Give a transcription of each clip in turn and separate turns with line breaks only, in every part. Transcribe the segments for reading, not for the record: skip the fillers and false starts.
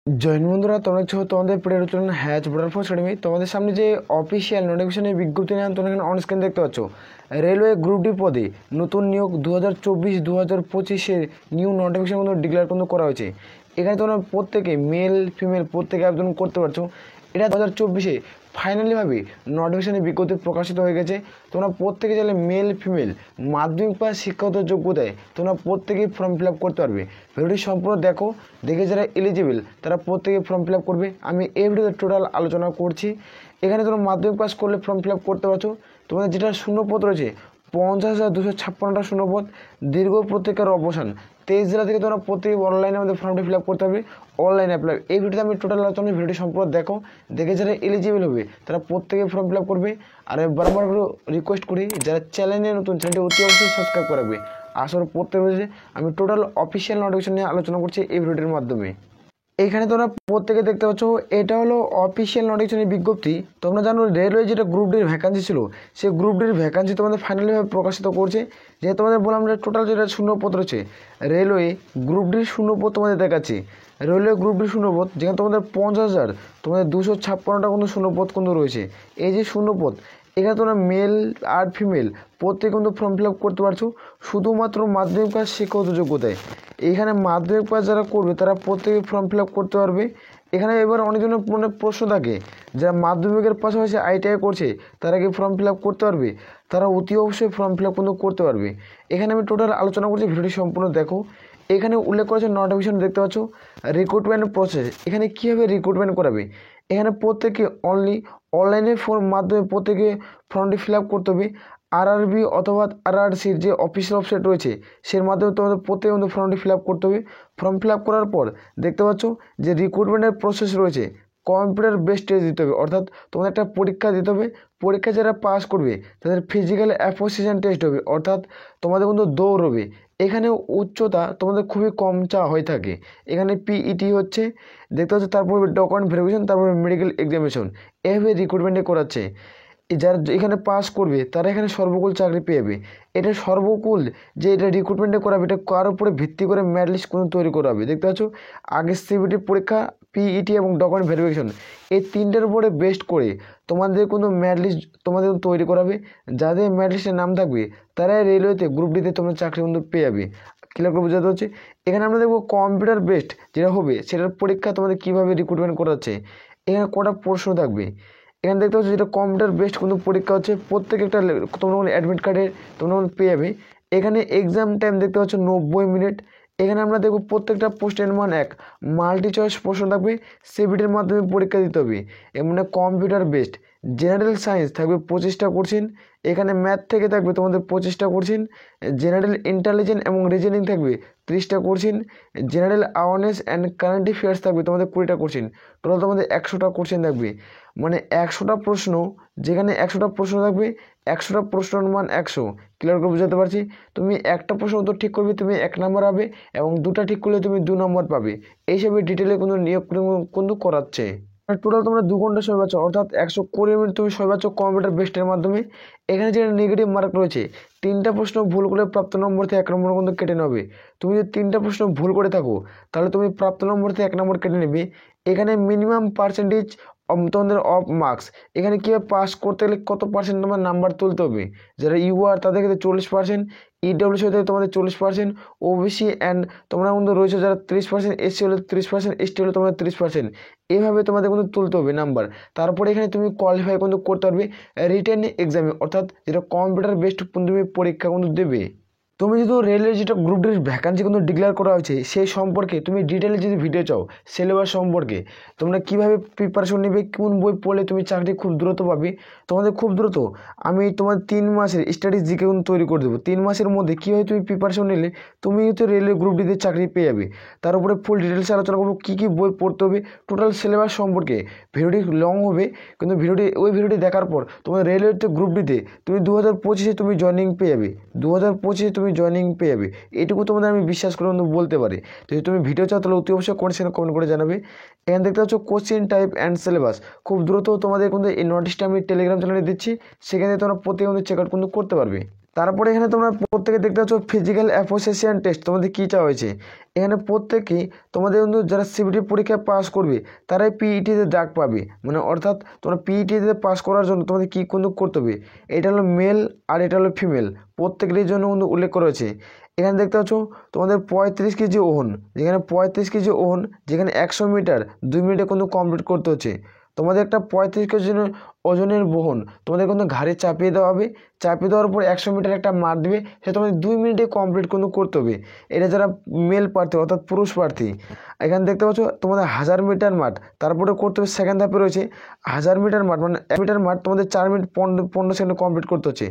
Join বন্ধুরা, তোমরা তোমাদের প্রিয় চলুন হ্যাচ বর্ডার ফোর্স একাডেমি। তোমাদের সামনে যে অফিসিয়াল নোটিফিকেশনের বিজ্ঞপ্তি নেন তোমরা এখানে অন স্ক্রিন দেখতে পাচ্ছ। রেলওয়ে গ্রুপ ডি পদে নতুন নিয়োগ 2024-2025 নিউ নোটিফিকেশন কিন্তু ডিক্লেয়ার কিন্তু করা হয়েছে। এখানে তোমরা প্রত্যেকে মেল ফিমেল প্রত্যেকে আবেদন করতে পারছো। এটা 2024 ফাইনালিভাবে নোটিফিকেশনের বিজ্ঞপ্তি প্রকাশিত হয়ে গেছে। তোমরা প্রত্যেকে চাইলে মেল ফিমেল মাধ্যমিক পাস শিক্ষাগত যোগ্যতায় তোমরা প্রত্যেকেই ফর্ম ফিল আপ করতে পারবে। ভিডিওটি সম্পূর্ণ দেখে যারা এলিজিবল তারা প্রত্যেকে ফর্ম ফিল আপ করবে। আমি এই ভিডিওতে টোটাল আলোচনা করছি। এখানে তোমরা মাধ্যমিক পাস করলে ফর্ম ফিল আপ করতে পারছো। তোমাদের যেটা শূন্যপদ রয়েছে 50,256টা শূন্যপদ, দীর্ঘ প্রত্যেকের অবসান 23 জেলা থেকে তোমরা প্রত্যেকে অনলাইনে আমাদের ফর্মটি ফিল আপ করতে হবে। অনলাইন অ্যাপ্লাই এই ভিডিওতে আমি টোটাল আলোচনা, ভিডিওটি সম্পূর্ণ দেখে যারা এলিজিবল হবে তারা প্রত্যেকে ফর্ম ফিল আপ করবে। আর আমি বারবার রিকোয়েস্ট করি যারা চ্যানেলে নতুন চ্যানেলটি অতি অবশ্যই সাবস্ক্রাইব করে রাখবে। আসলে প্রত্যেক রয়েছে আমি টোটাল অফিসিয়াল নোটিফিকেশন নিয়ে আলোচনা করছি এই ভিডিওটির মাধ্যমে। এইখানে তোমরা প্রত্যেকে দেখতে পাচ্ছ এটা হলো অফিসিয়াল নোটিফিকেশনের বিজ্ঞপ্তি। তোমরা জানো রেলওয়ে যেটা গ্রুপ ডির ভ্যাকান্সি ছিল সেই গ্রুপ ডির ভ্যাকান্সি তোমাদের ফাইনালিভাবে প্রকাশিত করছে। যে তোমাদের বললাম যে টোটাল যেটা শূন্যপদ রয়েছে রেলওয়ে গ্রুপ ডির শূন্যপদ তোমাদের দেখাচ্ছি। রেলওয়ে গ্রুপ ডির শূন্যপদ যেখানে তোমাদের 50,000 তোমাদের 256টা কিন্তু শূন্যপদ কিন্তু রয়েছে। এই যে শূন্যপদ এখানে তোমরা মেল আর ফিমেল প্রত্যেকে কিন্তু ফর্ম ফিল আপ করতে পারছো শুধুমাত্র মাধ্যমিক পাস শিক্ষাগত যোগ্যতায়। এইখানে মাধ্যমিক পাস যারা করবে তারা প্রত্যেকে ফর্ম ফিল আপ করতে পারবে। এখানে এবার অনেকজনের মনে প্রশ্ন থাকে যারা মাধ্যমিকের পাশাপাশি আইটিআই করছে তারা কি ফর্ম ফিল আপ করতে পারবে? তারা অতি অবশ্যই ফর্ম ফিল আপ কিন্তু করতে পারবে। এখানে আমি টোটাল আলোচনা করছি, ভিডিওটি সম্পূর্ণ দেখো। এখানে উল্লেখ করেছে নোটিফিকেশন দেখতে পাচ্ছ রিক্রুটমেন্ট প্রসেস। এখানে কীভাবে রিক্রুটমেন্ট করাবে, এখানে প্রত্যেকে অনলাইনে মাধ্যমে প্রত্যেকে ফর্মটি ফিল আপ করতে হবে। আরআরবি অথবা আরআরসির যে অফিসিয়াল ওয়েবসাইট রয়েছে সের মাধ্যমে তোমাদের প্রত্যেকে কিন্তু ফর্মটি ফিল আপ করতে হবে। ফর্ম ফিল আপ করার পর দেখতে পাচ্ছ যে রিক্রুটমেন্টের প্রসেস রয়েছে কম্পিউটার বেসড টেস্ট দিতে হবে, অর্থাৎ তোমাদের একটা পরীক্ষা দিতে হবে। পরীক্ষা যারা পাস করবে তাদের ফিজিক্যাল অ্যাপ্রোসিয়েশন টেস্ট হবে, অর্থাৎ তোমাদের কিন্তু দৌড় হবে। এখানে উচ্চতা তোমাদের খুবই কম চাওয়া হয়ে থাকে। এখানে পিইটি হচ্ছে দেখতে পাচ্ছ, তারপর ডকুমেন্ট ভেরিফিকেশন, তারপরে মেডিকেল এক্সামিনেশন, এভাবে রিক্রুটমেন্টে করাচ্ছে। যারা এখানে পাস করবে তারা এখানে সর্বকুল চাকরি পেয়ে যাবে। এটা সর্বকুল যে এটা রিক্রুটমেন্টে করাবে এটা কার উপরে ভিত্তি করে মেরিট লিস্ট কিন্তু তৈরি করা হবে। দেখতে পাচ্ছ আগে সিবিটি পরীক্ষা, পিইটি এবং ডকুমেন্ট ভেরিফিকেশন এই তিনটের উপরে বেস্ট করে তোমাদের কোনো মেরিট লিস্ট তোমাদের তৈরি করাবে। যাদের মেরিট লিস্টের নাম থাকবে তারাই রেলওয়েতে গ্রুপ ডিতে তোমরা চাকরি কিন্তু পেয়ে যাবে। ক্লিয়ার করে বোঝাতে হচ্ছে। এখানে আমরা দেখবো কম্পিউটার বেসড যেটা হবে সেটার পরীক্ষা তোমাদের কীভাবে রিক্রুটমেন্ট করাচ্ছে। এখানে কটা প্রশ্ন থাকবে এখানে দেখতে পাচ্ছ, যেটা কম্পিউটার বেসড কিন্তু পরীক্ষা হচ্ছে। প্রত্যেক একটা তোমরা অ্যাডমিট কার্ডে তোমরা পেয়ে যাবে। এখানে এক্সাম টাইম দেখতে পাচ্ছ 90 মিনিট। এখানে আমরা দেখব প্রত্যেকটা পোস্টের মান 1 মাল্টি চয়েস প্রশ্ন থাকবে, সিবিটির মাধ্যমে পরীক্ষা দিতে হবে। মানে কম্পিউটার বেসড। জেনারেল সায়েন্স থাকবে 25টা কোশ্চেন। এখানে ম্যাথ থেকে থাকবে তোমাদের 25টা কোশ্চেন। জেনারেল ইন্টেলিজেন্স এবং রিজনিং থাকবে 30টা question. General awareness and current affairs থাকবে তোমাদের 20টা কোশ্চেন। টোটাল তোমাদের 100টা কোশ্চেন থাকবে। মানে 100টা প্রশ্ন, যেখানে 100টা প্রশ্ন থাকবে 100টা প্রশ্নের মান 100। ক্লিয়ার করে বোঝাতে পারছি। তুমি একটা প্রশ্ন উত্তর ঠিক করবে তুমি 1 নম্বর পাবে, এবং দুটা ঠিক করলে তুমি 2 নম্বর পাবে। এইসবের ডিটেলে কোনো নিয়োগ কিন্তু করাচ্ছে। টোটাল তোমরা 2 ঘন্টা সময় পাচ্ছ, অর্থাৎ 120 মিনিট তুমি সময় পাচ্ছ কম্পিউটার বেসডের মাধ্যমে। এখানে যেটা নেগেটিভ মার্ক রয়েছে 3টা প্রশ্ন ভুল করে প্রাপ্ত নম্বর থেকে 1 নম্বর কিন্তু কেটে নেবে। তুমি যদি 3টা প্রশ্ন ভুল করে থাকো তাহলে তুমি প্রাপ্ত নম্বর থেকে 1 নম্বর কেটে নেবে। এখানে মিনিমাম পার্সেন্টেজ তোমাদের অফ মার্কস, এখানে কীভাবে পাস করতে গেলে কত পার্সেন্ট তোমার নাম্বার তুলতে হবে। যারা ইউআর তাদের ক্ষেত্রে 40%, ইডব্লিউসি হতে তোমাদের 40%, ওবিসি অ্যান্ড তোমরা কিন্তু রয়েছে যারা 30%, এসসি হলে 30%, এসটি হলে তোমাদের 30%। এইভাবে তোমাদের কিন্তু তুলতে হবে নাম্বার। তারপরে এখানে তুমি কোয়ালিফাই কিন্তু করতে পারবে রিটেন এক্সামে, অর্থাৎ যেটা কম্পিউটার বেসড তুমি পরীক্ষা কিন্তু দেবে। তুমি যদি রেলের যেটা গ্রুপ ডির ভ্যাকান্সি কিন্তু ডিক্লেয়ার করা হয়েছে সেই সম্পর্কে তুমি ডিটেলে যদি ভিডিও চাও, সিলেবাস সম্পর্কে তোমরা কীভাবে প্রিপারেশন নেবে, কোন বই পড়লে তুমি চাকরি খুব দ্রুত পাবে, তোমাদের খুব দ্রুত আমি তোমার 3 মাসের স্টাডিজ জিকে কিন্তু তৈরি করে দেবো। 3 মাসের মধ্যে কীভাবে তুমি প্রিপারেশন নিলে তুমি হচ্ছে রেলের গ্রুপ ডিতে চাকরি পেয়ে যাবে। তার উপরে ফুল ডিটেলসে আলোচনা করবো কী কী বই পড়তে হবে টোটাল সিলেবাস সম্পর্কে। ভিডিওটি লং হবে কিন্তু ওই ভিডিওটি দেখার পর তোমার রেলওয়েতে গ্রুপ ডিতে তুমি 2025 তুমি জয়েনিং পেয়ে যাবে। 2025 তুমি জয়েনিং পেয়ে যাবে, এটুকু তোমাদের আমি বিশ্বাস করে বলতে পারি। যদি তুমি ভিডিও চাও তাহলে অতি অবশ্যই কমেন্ট করে জানাবে। এখানে দেখতে পাচ্ছ কোশ্চেন টাইপ অ্যান্ড সিলেবাস খুব দ্রুত তোমাদের কিন্তু এই নোটিশটা আমি টেলিগ্রাম চ্যানেলে দিচ্ছি, সেখানে তোমরা প্রত্যেক চেক আউট কিন্তু করতে পারবে। তারপরে এখানে তোমরা প্রত্যেকে দেখতে পাচ্ছ ফিজিক্যাল অ্যাসোসিয়েশন টেস্ট তোমাদের কী চাওয়া হয়েছে। এখানে প্রত্যেকেই তোমাদের কিন্তু যারা সিবিটি পরীক্ষায় পাস করবে তারাই পিইটিতে ডাক পাবে, মানে অর্থাৎ তোমরা পিইটিতে পাস করার জন্য তোমাদের কী কিন্তু করতে হবে। এটা হলো মেল আর এটা হলো ফিমেল, প্রত্যেকেরই জন্য কিন্তু উল্লেখ করা হয়েছে। এখানে দেখতে পাচ্ছ তোমাদের 35 কেজি ওজন, যেখানে 35 কেজি ওজন, যেখানে 100 মিটার 2 মিনিটে কিন্তু কমপ্লিট করতে হচ্ছে। তোমাদের একটা 35 কেজি ওজনের বহন তোমাদের কিন্তু ঘাড়ে চাপিয়ে দেওয়া হবে, চাপিয়ে দেওয়ার পর 100 মিটার একটা মাঠ দেবে, সে তোমাদের 2 মিনিটে কমপ্লিট কিন্তু করতে হবে। এটা যারা মেল প্রার্থী অর্থাৎ পুরুষ প্রার্থী। এখানে দেখতে পাচ্ছ তোমাদের 1000 মিটার মাঠ, তারপরে করতে হবে সেকেন্ড ধাপে রয়েছে 1000 মিটার মাঠ, মানে 1 মিটার মাঠ তোমাদের 4 মিনিট 15 সেকেন্ড কমপ্লিট করতে হচ্ছে।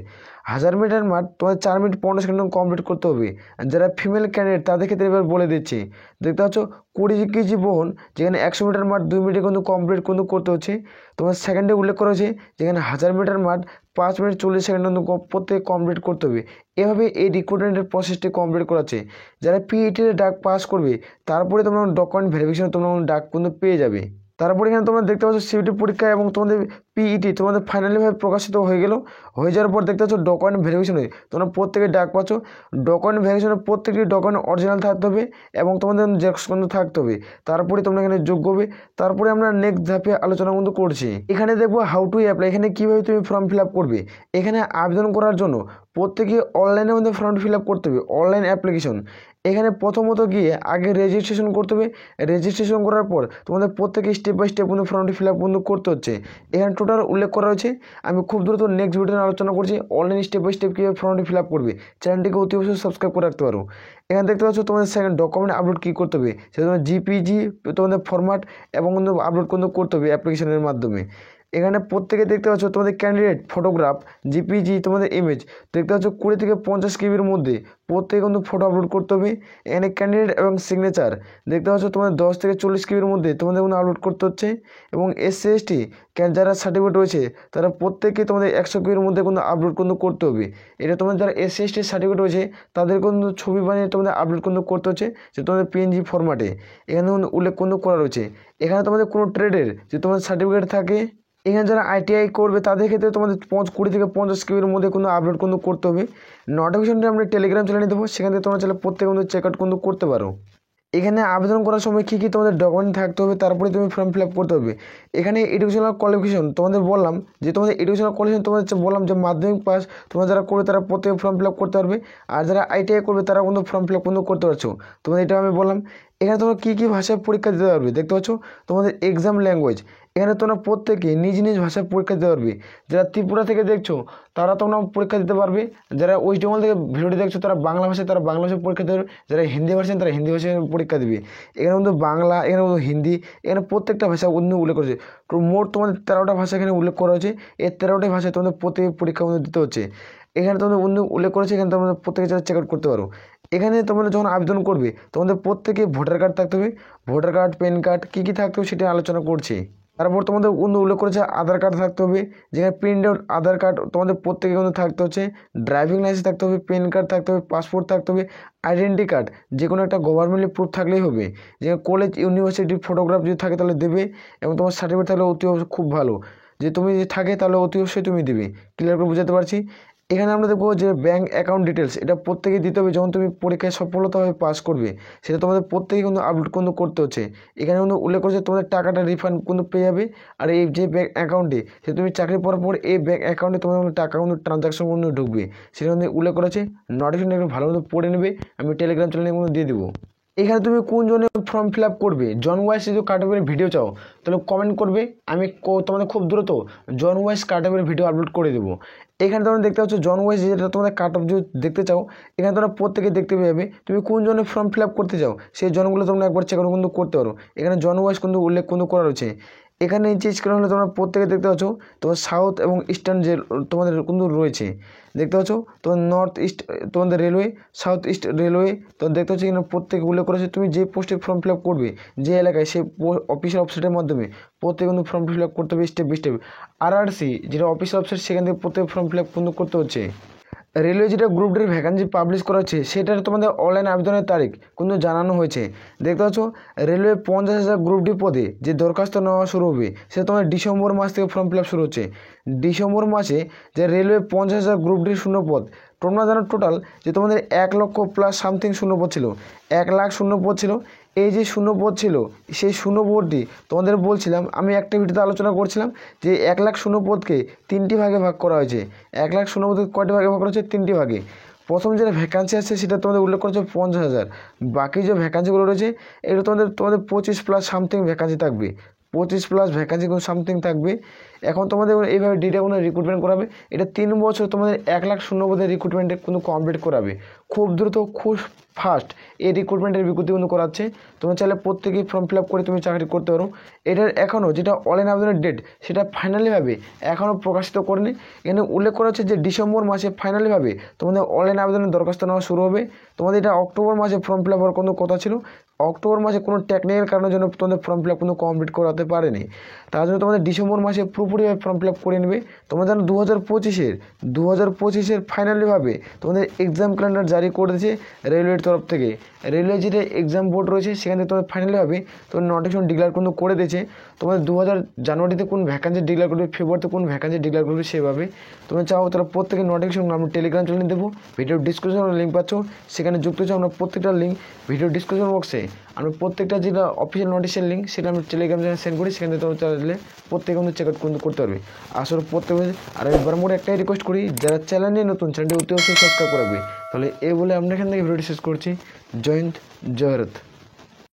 1000 মিটার মাঠ তোমাদের 4 মিনিট 15 সেকেন্ড কমপ্লিট করতে হবে। আর যারা ফিমেল ক্যান্ডিডেট তাদের ক্ষেত্রে এবার বলে দিচ্ছি, দেখতে পাচ্ছ 20 কেজি বহন, যেখানে 100 মিটার মাঠ 2 মিনিটে কিন্তু কমপ্লিট কিন্তু করতে হচ্ছে। তোমার সেকেন্ডে উল্লেখ করা হয়েছে যেখানে 1000 মিটার মাঠ 5 মিনিট 40 সেকেন্ড কিন্তু প্রত্যেক কমপ্লিট করতে হবে। এভাবে এই রিক্রুটমেন্টের প্রসেসটি কমপ্লিট করাচ্ছে। যারা পিইটির ডাক পাস করবে তারপরে তোমরা ডকুমেন্ট ভেরিফিকেশন তোমরা ডাক কিন্তু পেয়ে যাবে। তারপরে এখানে তোমরা দেখতে পাচ্ছ সিবিটি পরীক্ষা এবং তোমাদের পিইটি তোমাদের ফাইনালিভাবে প্রকাশিত হয়ে গেল। হয়ে যাওয়ার পর দেখতে পাচ্ছ ডকুমেন্ট ভেরিফিকেশনে তোমরা প্রত্যেকে ডাক পাচ্ছ। ডকুমেন্ট ভেরিফিকেশনে প্রত্যেকটি ডকুমেন্ট অরিজিনাল থাকতে হবে এবং তোমাদের জেরক্স কিন্তু থাকতে হবে, তারপরে তোমরা এখানে যোগ্য হবে। তারপরে আমরা নেক্সট ধাপে আলোচনা কিন্তু করছি। এখানে দেখবো হাউ টু অ্যাপ্লাই, এখানে কীভাবে তুমি ফর্ম ফিল আপ করবে। এখানে আবেদন করার জন্য প্রত্যেকে অনলাইনের মধ্যে ফর্ম ফিল আপ করতে হবে, অনলাইন অ্যাপ্লিকেশন। এখানে প্রথমত গিয়ে আগে রেজিস্ট্রেশন করতে হবে। রেজিস্ট্রেশন করার পর তোমাদের প্রত্যেকে স্টেপ বাই স্টেপ কিন্তু ফর্মটি ফিল আপ কিন্তু করতে হচ্ছে। এখানে টোটাল উল্লেখ করা হয়েছে। আমি খুব দ্রুত নেক্সট ভিডিওতে আলোচনা করছি অনলাইন স্টেপ বাই স্টেপ কীভাবে ফর্মটি ফিল আপ করবে। চ্যানেলটিকে অতি অবশ্যই সাবস্ক্রাইব করে রাখতে পারো। এখানে দেখতে পাচ্ছ তোমাদের সেকেন্ড ডকুমেন্ট আপলোড কী করতে হবে, সেটা তোমার জিপিজি তোমাদের ফরম্যাট এবং কিন্তু আপলোড কিন্তু করতে হবে অ্যাপ্লিকেশনের মাধ্যমে। এখানে প্রত্যেকে দেখতে পাচ্ছ তোমাদের ক্যান্ডিডেট ফটোগ্রাফ জিপিজি তোমাদের ইমেজ দেখতে পাচ্ছ 20 থেকে 50 কেবির মধ্যে প্রত্যেকে কিন্তু ফটো আপলোড করতে হবে। এখানে ক্যান্ডিডেট এবং সিগনেচার দেখতে পাচ্ছ তোমাদের 10 থেকে 40 কেবির মধ্যে তোমাদের কিন্তু আপলোড করতে হচ্ছে। এবং এসসি এসটি যারা সার্টিফিকেট রয়েছে তারা প্রত্যেকে তোমাদের 100 কেবির মধ্যে কিন্তু আপলোড কিন্তু করতে হবে। এটা তোমাদের যারা এসসি এসটি সার্টিফিকেট রয়েছে তাদের কিন্তু ছবি বানিয়ে তোমাদের আপলোড কিন্তু করতে হচ্ছে, যে তোমাদের পিএনজি ফরম্যাটে এখানে উল্লেখ কিন্তু করা রয়েছে। এখানে তোমাদের কোনো ট্রেডের যে তোমাদের সার্টিফিকেট থাকে, এখানে যারা আইটিআই করবে তাদের ক্ষেত্রে তোমাদের 20 থেকে 50 কেবির মধ্যে কিন্তু আপলোড কিন্তু করতে হবে। নোটিফিকেশনটা আমরা টেলিগ্রাম চ্যানেলে দেবো, সেখান থেকে তোমরা চাইলে প্রত্যেকে কিন্তু চেক আউট কিন্তু করতে পারো। এখানে আবেদন করার সময় কী কী তোমাদের ডকুমেন্ট থাকতে হবে, তারপরে তুমি ফর্ম ফিল আপ করতে হবে। এখানে এডুকেশনাল কোয়ালিফিকেশন তোমাদের বললাম, যে তোমাদের এডুকেশনাল কোয়ালিফিকেশন তোমাদের বললাম যে মাধ্যমিক পাস তোমরা যারা করবে তারা প্রত্যেকে ফর্ম ফিল আপ করতে পারবে। আর যারা আইটিআই করবে তারা কিন্তু ফর্ম ফিল আপ কিন্তু করতে পারছো, তোমাদের এটা আমি বললাম। এখানে তোমরা কী কী ভাষায় পরীক্ষা দিতে পারবে দেখতে পাচ্ছ, তোমাদের এক্সাম ল্যাঙ্গুয়েজ এখানে তোমরা প্রত্যেকে নিজ নিজ ভাষায় পরীক্ষা দিতে পারবে। যারা ত্রিপুরা থেকে দেখছো তারা তোমরা পরীক্ষা দিতে পারবে, যারা ওয়েস্ট বেঙ্গল থেকে ভিডিওটি দেখছো তারা বাংলা ভাষায় পরীক্ষা দেবে, যারা হিন্দি ভাষায় তারা হিন্দি ভাষায় পরীক্ষা দেবে। এখানে কিন্তু বাংলা, এখানে কিন্তু হিন্দি, এখানে প্রত্যেকটা ভাষা উল্লেখ করেছে। তো মোট তোমাদের 13টা ভাষা এখানে উল্লেখ করা হয়েছে। এই 13টি ভাষায় তোমাদের প্রত্যেক পরীক্ষা দিতে হচ্ছে। এখানে তোমাদের উল্লেখ করেছে, এখানে তোমরা প্রত্যেকে যারা চেক আউট করতে পারো। এখানে তোমরা যখন আবেদন করবে তোমাদের প্রত্যেকে ভোটার কার্ড থাকতে হবে, ভোটার কার্ড প্যান কার্ড কী কী থাকতে হবে সেটা আলোচনা করছি। তারপর তোমাদের উল্লেখ করেছে আধার কার্ড থাকতে হবে, যেখানে প্রিন্ট আউট আধার কার্ড তোমাদের প্রত্যেকে কিন্তু থাকতে হচ্ছে। ড্রাইভিং লাইসেন্স থাকতে হবে, প্যান কার্ড থাকতে হবে, পাসপোর্ট থাকতে হবে, আইডেন্টি কার্ড যে কোনো একটা গভর্নমেন্টের প্রুফ থাকলেই হবে। যেখানে কলেজ ইউনিভার্সিটির ফটোগ্রাফ যদি থাকে তাহলে দেবে, এবং তোমার সার্টিফিকেট থাকলে অতি অবশ্যই খুব ভালো, যে তুমি যদি থাকে তাহলে অতি অবশ্যই তুমি দেবে। ক্লিয়ার করে বোঝাতে পারছি। এখানে আমরা দেখবো যে ব্যাঙ্ক অ্যাকাউন্ট ডিটেলস এটা প্রত্যেকেই দিতে হবে। যখন তুমি পরীক্ষায় সফলতাভাবে পাস করবে সেটা তোমাদের প্রত্যেকেই কিন্তু আপলোড কিন্তু করতে হচ্ছে। এখানে কিন্তু উল্লেখ করেছে তোমাদের টাকাটা রিফান্ড কিন্তু পেয়ে যাবে। আর এই যে ব্যাঙ্ক অ্যাকাউন্টে সে তুমি চাকরি পাওয়ার পর এই ব্যাঙ্ক অ্যাকাউন্টে তোমাদের কিন্তু টাকা কিন্তু ট্রানজাকশন কিন্তু ঢুকবে, সেটা কিন্তু উল্লেখ করেছে। নোটিফিকেশন একটু ভালো মতো পড়ে নেবে, আমি টেলিগ্রাম চ্যানেলে কিন্তু দিয়ে দেবো। এখানে তুমি কোন জনের ফর্ম ফিল আপ করবে, জন ওয়াইজ যদি ক্যাটাগরির ভিডিও চাও তাহলে কমেন্ট করবে, আমি তোমাদের খুব দ্রুত জন ওয়াইজ ক্যাটাগরির ভিডিও আপলোড করে দেবো। এখানে তোমরা দেখতে পাচ্ছ জন ওয়াইজ যেটা তোমাদের কাট অফ যদি দেখতে চাও এখানে তোমরা প্রত্যেকে দেখতে পাবে। তুমি কোন জনের ফর্ম ফিল আপ করতে চাও সেই জনগুলো তোমরা একবার চেক আউট কিন্তু করতে পারো। এখানে জন ওয়াইজ কিন্তু উল্লেখ কিন্তু করা রয়েছে। এখানে চেঞ্জ করা হলে তোমরা প্রত্যেকে দেখতে পাচ্ছ তোমার সাউথ এবং ইস্টার্ন যে তোমাদের কিন্তু রয়েছে, দেখতে পাচ্ছ তোমার নর্থ ইস্ট তোমাদের রেলওয়ে, সাউথ ইস্ট রেলওয়ে। তো দেখতে পাচ্ছ এখানে প্রত্যেকে উল্লেখ করেছে তুমি যে পোস্টে ফর্ম ফিল আপ করবে যে এলাকায় সেই অফিসিয়াল ওয়েবসাইটের মাধ্যমে প্রত্যেকে কিন্তু ফর্ম ফিল আপ করতে হবে স্টেপ বাই স্টেপ। আরআরসি যেটা অফিসিয়াল ওয়েবসাইট সেখান থেকে প্রত্যেক ফর্ম ফিল আপ কিন্তু করতে হচ্ছে। রেলওয়ে যেটা গ্রুপ ডির ভ্যাকান্সি পাবলিশ করা হচ্ছে সেটার তোমাদের অনলাইন আবেদনের তারিখ কিন্তু জানানো হয়েছে। দেখতে পাচ্ছ রেলওয়ে 50,000 গ্রুপ ডি পদে যে দরখাস্ত নেওয়া শুরু হবে সেটা তোমাদের ডিসেম্বর মাস থেকে ফর্ম ফিল আপ শুরু হচ্ছে। ডিসেম্বর মাসে যে রেলওয়ে 50,000 গ্রুপ ডির শূন্যপদ তোমরা জানো টোটাল যে তোমাদের 1 লক্ষ প্লাস সামথিং শূন্যপদ ছিল, 1 লাখ শূন্যপদ ছিল। এই যে শূন্যপদ ছিল সেই শূন্যপদটি তোমাদের বলছিলাম আমি একটা ভিডিওতে আলোচনা করছিলাম যে 1 লাখ শূন্যপদকে 3টি ভাগে ভাগ করা হয়েছে। 1 লাখ শূন্যপদকে কয়টি ভাগে ভাগ করা হয়েছে? 3টি ভাগে। প্রথম যেটা ভ্যাকান্সি আছে সেটা তোমাদের উল্লেখ করেছে 50,000। বাকি যে ভ্যাকান্সিগুলো রয়েছে এটা তোমাদের 25 প্লাস সামথিং ভ্যাকান্সি থাকবে, 25 প্লাস ভ্যাকান্সি কোনো সামথিং থাকবে। এখন তোমাদের এইভাবে ডিটা কোনো রিক্রুটমেন্ট করাবে। এটা 3 বছর তোমাদের 1 লাখ শূন্যপদের রিক্রুটমেন্টে কিন্তু কমপ্লিট করাবে খুব দ্রুত, খুব ফাস্ট এই রিক্রুটমেন্টের বিজ্ঞপ্তি কিন্তু করাচ্ছে। তোমরা চাইলে প্রত্যেকেই ফর্ম ফিল আপ করে তুমি চাকরি করতে পারো। এটার এখনও যেটা অনলাইন আবেদনের ডেট সেটা ফাইনালিভাবে এখনও প্রকাশিত করেনি। এখানে উল্লেখ করা হচ্ছে যে ডিসেম্বর মাসে ফাইনালিভাবে তোমাদের অনলাইন আবেদনের দরখাস্ত নেওয়া শুরু হবে। তোমাদের এটা অক্টোবর মাসে ফর্ম ফিল আপ হওয়ার কোনো কথা ছিল, অক্টোবর মাসে কোনো টেকনিক্যাল কারণের জন্য তোমাদের ফর্ম ফিল আপ কিন্তু কমপ্লিট করাতে পারেনি। তার জন্য তোমাদের ডিসেম্বর মাসে পুরোপুরিভাবে ফর্ম ফিল আপ করে নেবে। তোমরা জানো 2025-এর ফাইনালিভাবে তোমাদের এক্সাম ক্যালেন্ডার জারি করেছে রেলওয়ের তরফ থেকে। রেলওয়ে যেটা এক্সাম বোর্ড রয়েছে সেখানে তোমাদের ফাইনালিভাবে তোমাদের নোটিফিকেশন ডিক্লেয়ার কিন্তু করে দিয়েছে। তোমাদের জানুয়ারিতে কোন ভ্যাকান্সি ডিক্লেয়ার করবে, ফেব্রুয়ারিতে কোন ভ্যাকান্সি ডিক্লেয়ার করবে সেভাবে তোমরা চাও তারা প্রত্যেকে নোটিফিকেশন আমরা টেলিগ্রাম চ্যানেলে দেবো। ভিডিও ডিসক্রিপশনে লিঙ্ক পাচ্ছ, সেখানে যুক্ত হচ্ছে। আমরা প্রত্যেকটা লিঙ্ক ভিডিও ডিসক্রিপশন বক্সে আমরা প্রত্যেকটা যেটা অফিসিয়াল নোটিশের লিঙ্ক সেটা আমরা টেলিগ্রাম চ্যানেলে সেন্ড করি, সেখানে তোমরা চাইলে প্রত্যেকে কিন্তু চেক আউট কিন্তু করতে পারবে। আসলে প্রত্যেকে আর আমি বারবার একটাই রিকোয়েস্ট করি যারা চ্যানেল নিয়ে নতুন চ্যানেলটি অতি অবশ্যই সাবস্ক্রাইব করবে। তাহলে এই বলে আমরা এখান থেকে ভিডিওটি শেষ করছি। জয় হিন্দ, জয় ভারত।